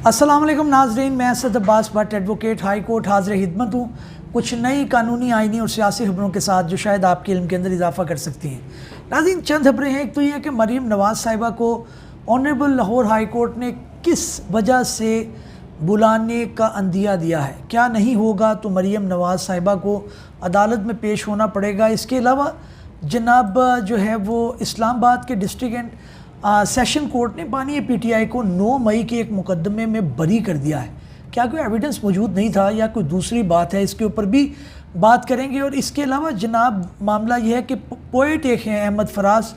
अस्सलाम वालेकुम नाज़रीन, मैं Asad Abbas Bhatt advocate high court हाज़िर खिदमत हूँ कुछ नई कानूनी, आइनी और सियासी खबरों के साथ जो शायद आपके इल्म के अंदर इजाफा कर सकती हैं। नाज़रीन, चंद खबरें हैं। एक तो ये है कि मरीम नवाज़ साहिबा को ऑनरेबल लाहौर हाई कोर्ट ने किस वजह से बुलाने का अंदिया दिया है। क्या नहीं होगा तो मरीम नवाज़ साहिबा को अदालत में पेश होना पड़ेगा। इसके अलावा जनाब जो है वो इस्लामाबाद के डिस्ट्रिक्ट एंड सेशन कोर्ट ने बानी पीटीआई को 9 मई के एक मुकदमे में बरी कर दिया है। क्या कोई एविडेंस मौजूद नहीं था या कोई दूसरी बात है, इसके ऊपर भी बात करेंगे। और इसके अलावा जनाब मामला यह है कि पोएट एक हैं अहमद फराज,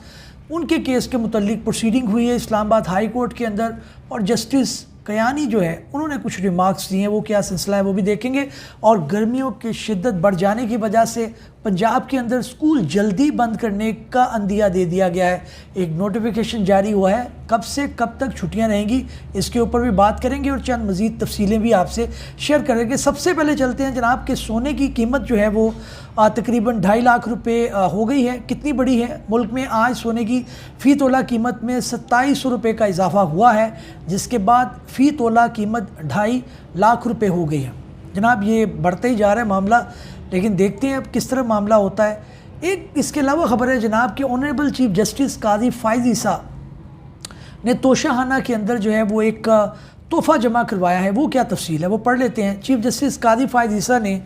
उनके केस के मुतल्लिक प्रोसीडिंग हुई है इस्लामाबाद हाई कोर्ट के अंदर और जस्टिस कयानी जो है उन्होंने कुछ रिमार्क्स दिए हैं। वो क्या सिलसिला है वो भी देखेंगे। और गर्मियों की शिद्दत बढ़ जाने की वजह से पंजाब के अंदर स्कूल जल्दी बंद करने का अंदिया दे दिया गया है। एक नोटिफिकेशन जारी हुआ है, कब से कब तक छुट्टियां रहेंगी इसके ऊपर भी बात करेंगे और चंद मज़ीद तफसीलें भी आपसे शेयर करेंगे। सबसे पहले चलते हैं जनाब के सोने की कीमत जो है वो तकरीबन 2.5 लाख रुपए हो गई है। कितनी बड़ी है? मुल्क में आज सोने की फ़ी तोला कीमत में 2700 रुपये का इजाफा हुआ है, जिसके बाद फ़ी तोला कीमत 2.5 लाख रुपये हो गई है। जनाब ये बढ़ते ही जा रहा है मामला, लेकिन देखते हैं अब किस तरह मामला होता है। एक इसके अलावा खबर है जनाब कि ऑनरेबल चीफ जस्टिस काजी फायज़ ईसा ने तोशाखाना के अंदर जो है वो एक तोहफ़ा जमा करवाया है। वो क्या तफसील है वो पढ़ लेते हैं। चीफ जस्टिस काजी फायज़ ईसा ने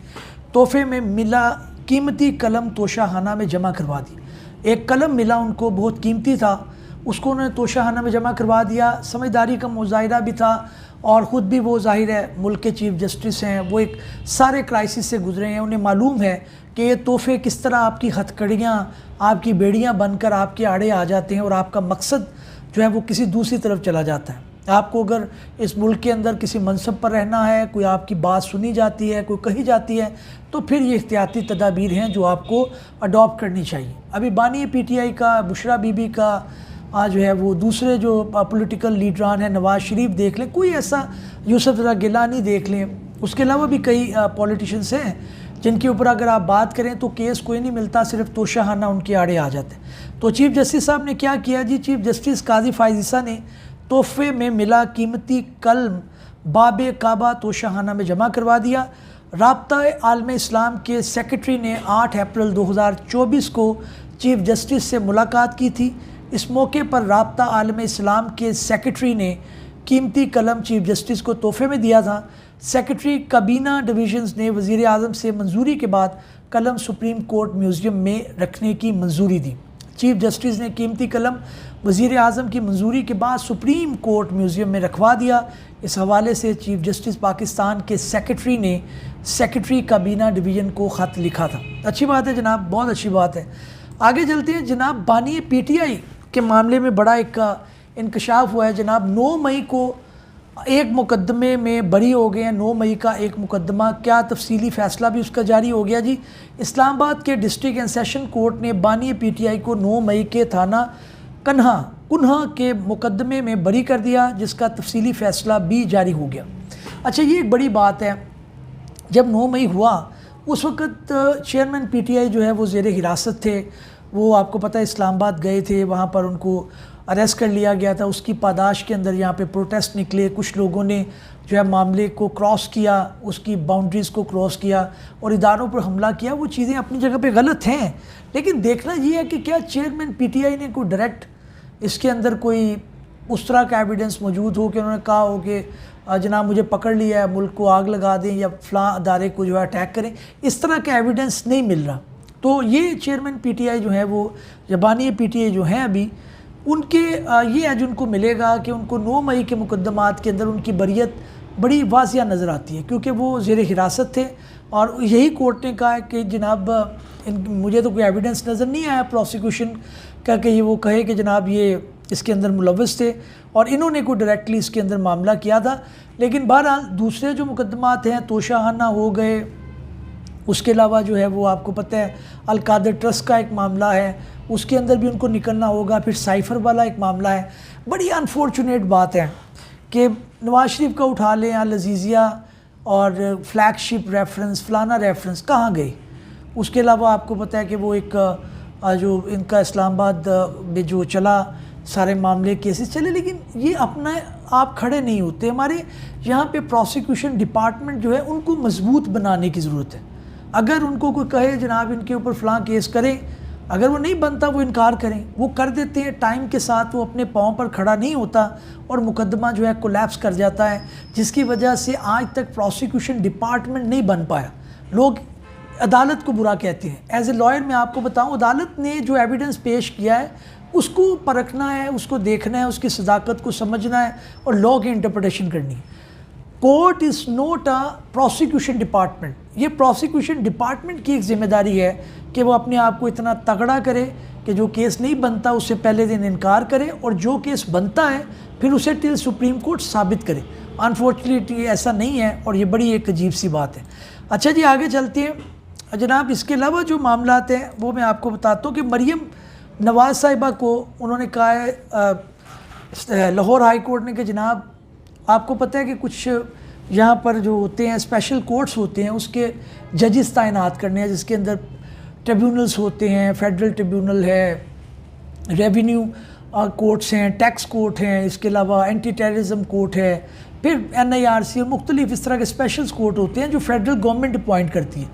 तोहफे में मिला कीमती कलम तोशाखाना में जमा करवा दी। एक कलम मिला उनको, बहुत कीमती था, उसको उन्होंने तोशाखाना में जमा करवा दिया। समझदारी का मुजाहिरा भी था और ख़ुद भी वो जाहिर है मुल्क के चीफ जस्टिस हैं, वो एक सारे क्राइसिस से गुजरे हैं। उन्हें मालूम है कि ये तोहफे किस तरह आपकी हथकड़ियाँ, आपकी बेड़ियाँ बनकर आपके आड़े आ जाते हैं और आपका मकसद जो है वो किसी दूसरी तरफ चला जाता है। आपको अगर इस मुल्क के अंदर किसी मनसब पर रहना है, कोई आपकी बात सुनी जाती है, कोई कही जाती है, तो फिर ये एहतियाती तदाबीर हैं जो आपको अडॉप्ट करनी चाहिए। अभी बानी पीटीआई का, बुशरा बीबी का, आज जो है वो दूसरे जो पॉलिटिकल लीडरान हैं, नवाज़ शरीफ देख लें, कोई ऐसा यूसुफ गिलानी देख लें, उसके अलावा भी कई पॉलिटिशियंस हैं जिनके ऊपर अगर आप बात करें तो केस कोई नहीं मिलता, सिर्फ तोशाखाना उनके आड़े आ जाते हैं। तो चीफ जस्टिस साहब ने क्या किया जी? चीफ जस्टिस काजी फायज़ ईसा ने तोहफे में मिला कीमती कलम बाबे काबा तोशाखाना में जमा करवा दिया। राब्ता आलम इस्लाम के सेक्रेटरी ने 8 अप्रैल 2024 को चीफ जस्टिस से मुलाकात की थी। इस मौके पर राब्ता आलम इस्लाम के सेक्रेटरी ने कीमती कलम चीफ जस्टिस को तोहफे में दिया था। सेक्रेटरी काबीना डिवीजन्स ने वज़ीर आज़म से मंजूरी के बाद कलम सुप्रीम कोर्ट म्यूज़ियम में रखने की मंजूरी दी। चीफ जस्टिस ने कीमती कलम वज़ीर आज़म की मंजूरी के बाद सुप्रीम कोर्ट म्यूज़ियम में रखवा दिया। इस हवाले से चीफ जस्टिस पाकिस्तान के सेक्रेटरी ने सेक्रेटरी काबीना डिवीज़न को ख़त लिखा था। अच्छी बात है जनाब, बहुत अच्छी बात है। आगे चलते हैं जनाब। बानी पीटीआई के मामले में बड़ा एक इंकशाफ हुआ है जनाब। 9 मई को एक मुकदमे में बरी हो गए हैं। 9 मई का एक मुकदमा, क्या तफसीली फ़ैसला भी उसका जारी हो गया जी। इस्लामाबाद के डिस्ट्रिक्ट एंड सेशन कोर्ट ने बानी पीटीआई को 9 मई के थाना कुन्हा के मुकदमे में बरी कर दिया, जिसका तफसीली फ़ैसला भी जारी हो गया। अच्छा, ये एक बड़ी बात है। जब 9 मई हुआ उस वक़्त चेयरमैन पीटीआई जो है वो ज़ेर हिरासत थे। वो आपको पता है इस्लामाबाद गए थे, वहाँ पर उनको अरेस्ट कर लिया गया था। उसकी पादाश के अंदर यहाँ पे प्रोटेस्ट निकले, कुछ लोगों ने जो है मामले को क्रॉस किया, उसकी बाउंड्रीज़ को क्रॉस किया और इदारों पर हमला किया। वो चीज़ें अपनी जगह पे गलत हैं, लेकिन देखना ये है कि क्या चेयरमैन पीटीआई ने कोई डायरेक्ट इसके अंदर कोई उस तरह का एविडेंस मौजूद हो कि उन्होंने कहा हो कि जनाब मुझे पकड़ लिया है, मुल्क को आग लगा दें या फ़लाँ अदारे को जो है अटैक करें। इस तरह का एविडेंस नहीं मिल रहा। तो ये चेयरमैन पीटीआई जो है वो जबानी पीटीआई जो हैं अभी उनके ये आज उनको मिलेगा कि उनको 9 मई के मुकदमात के अंदर उनकी बरियत बड़ी वाज़िया नज़र आती है, क्योंकि वो ज़ेर हिरासत थे और यही कोर्ट ने कहा है कि जनाब मुझे तो कोई एविडेंस नज़र नहीं आया प्रोसिक्यूशन का कि ये वो कहे कि जनाब ये इसके अंदर मुलव्वस थे और इन्होंने कोई डायरेक्टली इसके अंदर मामला किया था। लेकिन बहरहाल दूसरे जो मुकदमात हैं, तोशाखाना हो गए, उसके अलावा जो है वो आपको पता है अल-कादर ट्रस्ट का एक मामला है, उसके अंदर भी उनको निकलना होगा। फिर साइफ़र वाला एक मामला है। बड़ी अनफॉर्चुनेट बात है कि नवाज़ शरीफ का उठा लें, अल-अज़ीज़िया और फ्लैगशिप रेफरेंस, फ़लाना रेफरेंस कहाँ गई। उसके अलावा आपको पता है कि वो एक जो इनका इस्लामाबाद में जो चला सारे मामले केसेस चले, लेकिन ये अपना आप खड़े नहीं होते। हमारे यहाँ पे प्रोसिक्यूशन डिपार्टमेंट जो है उनको मजबूत बनाने की ज़रूरत है। अगर उनको कोई कहे जनाब इनके ऊपर फ़लाँ केस करें, अगर वो नहीं बनता वो इनकार करें, वो कर देते हैं, टाइम के साथ वो अपने पाँव पर खड़ा नहीं होता और मुकदमा जो है कोलैप्स कर जाता है, जिसकी वजह से आज तक प्रोसिक्यूशन डिपार्टमेंट नहीं बन पाया। लोग अदालत को बुरा कहते हैं। एज ए लॉयर मैं आपको बताऊं, अदालत ने जो एविडेंस पेश किया है उसको परखना है, उसको देखना है, उसकी सदाकत को समझना है और लॉ की इंटरप्रिटेशन करनी है। Court is not a prosecution department. ये प्रोसिक्यूशन डिपार्टमेंट की एक जिम्मेदारी है कि वो अपने आप को इतना तगड़ा करे कि जो केस नहीं बनता उससे पहले दिन इनकार करे, और जो केस बनता है फिर उसे टिल सुप्रीम कोर्ट साबित करे। अनफॉर्चुनेटली ऐसा नहीं है और ये बड़ी एक अजीब सी बात है। अच्छा जी, आगे चलते हैं जनाब। इसके अलावा जो मामलात हैं वो मैं आपको बताता हूँ कि मरीम नवाज़ साहिबा को उन्होंने कहा है लाहौर हाई कोर्ट ने कि जनाब आपको पता है कि कुछ यहाँ पर जो होते हैं स्पेशल कोर्ट्स होते हैं उसके जजेस तैनात करने हैं, जिसके अंदर ट्रिब्यूनल्स होते हैं, फेडरल ट्रिब्यूनल है, रेवेन्यू कोर्ट्स हैं, टैक्स कोर्ट हैं, इसके अलावा एंटी टेररिज्म कोर्ट है, फिर NIRC और मुख्तलिफ इस तरह के स्पेशल्स कोर्ट होते हैं जो फेडरल गवर्नमेंट अपॉइंट करती है।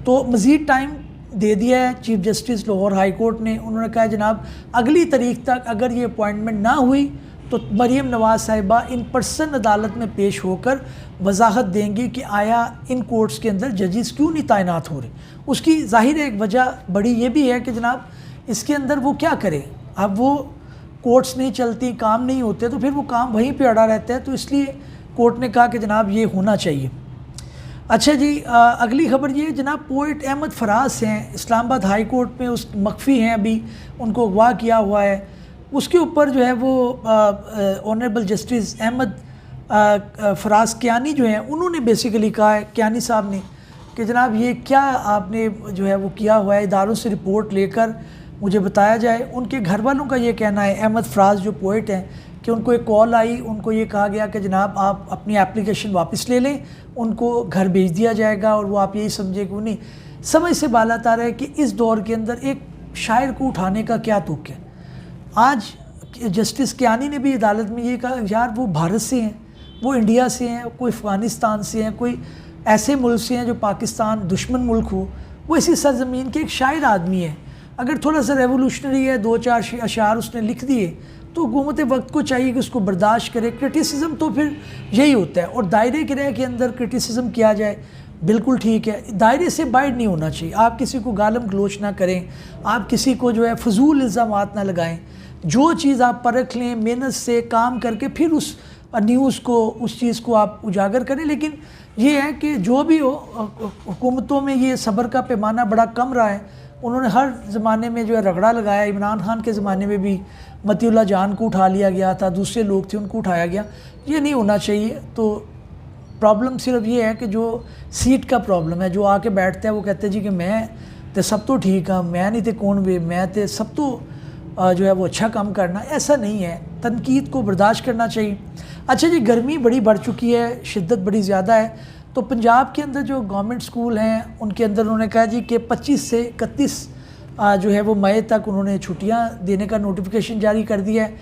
तो मज़ीद टाइम दे दिया है chief justice Lahore high court ने। उन्होंने कहा जनाब अगली तारीख तक अगर ये अपॉइंटमेंट ना हुई तो मरीम नवाज़ साहिबा इन पर्सन अदालत में पेश होकर वजाहत देंगी कि आया इन कोर्ट्स के अंदर जजेस क्यों नहीं तैनात हो रहे। उसकी ज़ाहिर एक वजह बड़ी ये भी है कि जनाब इसके अंदर वो क्या करें, अब वो कोर्ट्स नहीं चलती, काम नहीं होते, तो फिर वो काम वहीं पे अड़ा रहता है। तो इसलिए कोर्ट ने कहा कि जनाब ये होना चाहिए। अच्छा जी, अगली खबर ये जनाब पोइट अहमद फराज हैं, इस्लामाबाद हाई कोर्ट में उस मख्फी हैं, अभी उनको अगवा किया हुआ है। उसके ऊपर जो है वो ऑनरेबल जस्टिस अहमद फराज कियानी जो हैं उन्होंने बेसिकली कहा है, कियानी साहब ने, कि जनाब ये क्या आपने जो है वो किया हुआ है, इदारों से रिपोर्ट लेकर मुझे बताया जाए। उनके घर वालों का ये कहना है, अहमद फराज जो पोइट हैं, कि उनको एक कॉल आई, उनको ये कहा गया कि जनाब आप अपनी एप्लीकेशन वापस ले लें, उनको घर भेज दिया जाएगा, और वो आप यही समझे कि उन्हें समझ से बालात आ रहा है कि इस दौर के अंदर एक शायर को उठाने का क्या तुक है। आज जस्टिस कियानी ने भी अदालत में ये कहा यार वो भारत से हैं, वो इंडिया से हैं, कोई अफ़गानिस्तान से हैं, कोई ऐसे मुल्क से हैं जो पाकिस्तान दुश्मन मुल्क हो, वो इसी सरजमीन के एक शायर आदमी है। अगर थोड़ा सा रेवोल्यूशनरी है, 2-4 अशार उसने लिख दिए, तो हुकूमत वक्त को चाहिए कि उसको बर्दाश्त करे। क्रिटिसिज्म तो फिर यही होता है, और दायरे के रह के अंदर क्रिटिसिज्म किया जाए बिल्कुल ठीक है, दायरे से बाहर नहीं होना चाहिए। आप किसी को गालम गलोच ना करें, आप किसी को जो है फजूल इल्ज़ामात ना लगाएं। जो चीज़ आप परख लें, मेहनत से काम करके फिर उस न्यूज़ को, उस चीज़ को आप उजागर करें। लेकिन ये है कि जो भी हो, हुकूमतों में ये सब्र का पैमाना बड़ा कम रहा है। उन्होंने हर ज़माने में जो है रगड़ा लगाया। इमरान खान के ज़माने में भी मतीउल्लाह जान को उठा लिया गया था, दूसरे लोग थे उनको उठाया गया। ये नहीं होना चाहिए। तो प्रॉब्लम सिर्फ ये है कि जो सीट का प्रॉब्लम है, जो आके बैठता है वो कहते हैं जी कि मैं तो सब तो ठीक हाँ, मैं नहीं तो कौन वे, मैं तो सब तो जो है वो अच्छा काम करना। ऐसा नहीं है, तनकीद को बर्दाश्त करना चाहिए। अच्छा जी, गर्मी बड़ी बढ़ चुकी है, शिद्दत बड़ी ज़्यादा है। तो पंजाब के अंदर जो गवर्नमेंट स्कूल हैं उनके अंदर उन्होंने कहा जी कि 25 से 31 जो है वो मई तक उन्होंने छुट्टियां देने का नोटिफिकेशन जारी कर दिया है।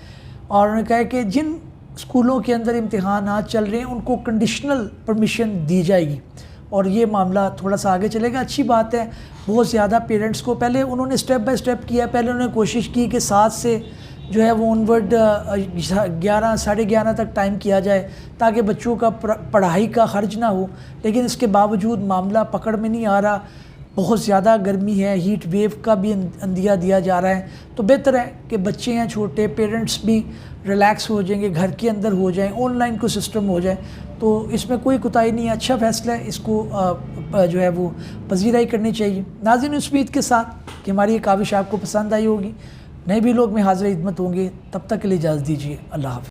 और उन्होंने कहा कि जिन स्कूलों के अंदर इम्तिहानात चल रहे हैं उनको कंडीशनल परमिशन दी जाएगी, और ये मामला थोड़ा सा आगे चलेगा। अच्छी बात है। बहुत ज़्यादा पेरेंट्स को पहले उन्होंने स्टेप बाय स्टेप किया। पहले उन्होंने कोशिश की कि 7 से जो है वो ऑनवर्ड 11 साढ़े 11 तक टाइम किया जाए ताकि बच्चों का पढ़ाई का खर्च ना हो, लेकिन इसके बावजूद मामला पकड़ में नहीं आ रहा। बहुत ज़्यादा गर्मी है, हीट वेव का भी अंदिया दिया जा रहा है। तो बेहतर है कि बच्चे हैं छोटे, पेरेंट्स भी रिलैक्स हो जाएंगे, घर के अंदर हो जाएं, ऑनलाइन को सिस्टम हो जाए। तो इसमें कोई कोताही नहीं है, अच्छा फ़ैसला है, इसको जो है वो पजीराई करनी चाहिए। नाज़रीन, इस उम्मीद के साथ कि हमारी ये काविश आपको पसंद आई होगी, नए भी लोग में हाज़िर खिदमत होंगे। तब तक के लिए इजाज़त दीजिए। अल्लाह हाफ़िज़।